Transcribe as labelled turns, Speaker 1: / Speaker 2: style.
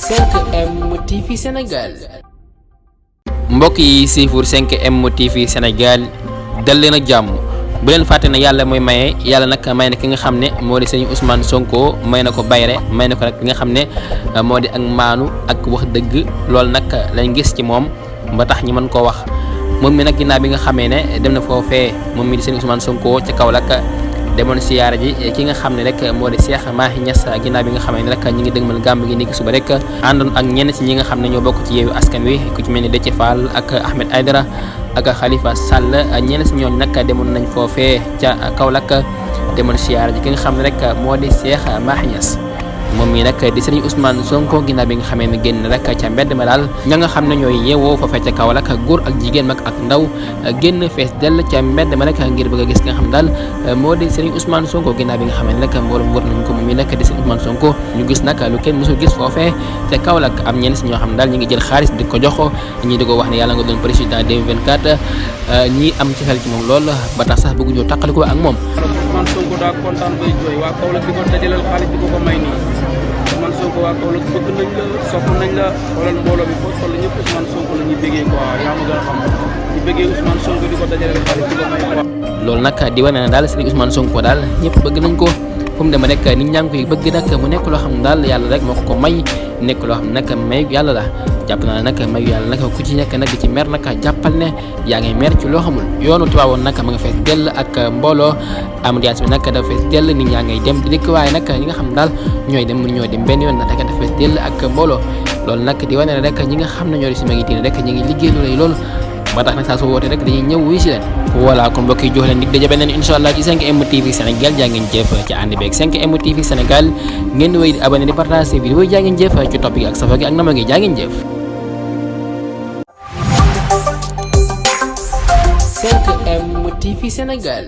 Speaker 1: 5M TV Sénégal.
Speaker 2: mbokk yi siifur 5M TV Sénégal dal leen ak jàmm bu leen fàtte ne yàlla mooy maye yàlla nag may na ki nga xam ne moo di sëñ Ousmane Sonko may na ko bayre may na ko nag li nga xam ne moo di ak maanu ak wax dëgg loolu nag lañ gis ci moom ba tax ñi mën koo wax moom mi nag ginnaaw bi nga xamee ne dem na foofee moom mi di sëñ Ousmane Sonko ca Kaolack demoon siyaara ji ki nga xam ne rek moo di Cheikh Mahi Niass ginnaaw bi nga xamee ne rek ñi ngi dëgmal gàmb gi niki suba rek àndoon ak ñenn ci ñi nga xam ne ñoo bokk ci Yewwi Askan Wi ku ci mel ni Déthié Fall ak Ahmed Aïdara ak Khalifa Sall ñenn ci ñooñu nag demoon nañ foofee ca Kaolack demoon siyaara ji ki nga xam ne rek moo di Cheikh Mahi Niass moom mii nag di sëriñ Ousmane Sonko ginnaaw bi nga xamee ne génn rek ca mbedd ma daal ña nga xam ne ñooy yeewoo foofee ca Kaolack góor ak jigéen mag ak ndaw génn fees dell ca mbedd ma rek ngir bëgg a gis nga xam ne daal moo di sëriñ Ousmane Sonko ginnaaw bi nga xamee ne rek mboolum wër nañ ko moom mii nag di sëriñ Ousmane Sonko ñu gis nag lu kenn mësul gis foofee ca Kaolack am ñenn si ñoo xam ne daal ñi ngi jël xaalis di ko jox ñii di ko wax ne yàlla nga doon président 2024 ñii am ci xel ci moom lool ba tax sax bëgguñoo tàqaliko ak moom.
Speaker 3: Ousmane Sonko daa kontaan bay jooy waa Kaolack di ko dajaleel xaalis di ko may nii Ousmane Sonko waa Kaolack bëgg nañ la sopp nañ la xoolal mbooloo mi foo toll ñëpp Ousmane Sonko la ñuy bëggee quoi yaa ma gën a xam ñu bëggee Ousmane Sonko di ko dajaleel xaalis di ko may quoi.
Speaker 2: loolu nag di wane ne daal sëriñ Ousmane Sonko daal ñëpp bëgg nañ ko fu mu demee rek nit ñaa ngi koy bëgg nag mu nekk loo xam ne daal yàlla rek moo ko may nekk loo xam ne nag mayu yàlla la jàpp naa ne nag mayu yàlla nag ku ci nekk nag di ci mer nag jàppal ne yaa ngi mer ci loo xamul yoonu Tiwaawoon nag ma nga fees dell ak mbooloo ambiance bi nag dafa fees dell nit ñaa ngay dem di dikk waaye nag ñi nga xam ne daal ñooy dem ñooy dem benn yoon nag dafa fees dell ak mbooloo loolu nag di wane ne rek ñi nga xam ne ñoo di si magi diine rek ñu ngi liggéey lu lay loolu ba tax nag saa su wootee rek dañuy ñëw wuy si leen voilà kon mbokk yi jox leen dig daje beneen incha allah ci 5M TV Sénégal jaa ngeen jëf ci ànd beeg 5M TV Sénégal ngeen di wéy di abonné di partager vidéo yi jaa ngeen jëf ci topp gi ak safa gi ak nama gi jaa ngeen jëf
Speaker 1: 5M TV Sénégal.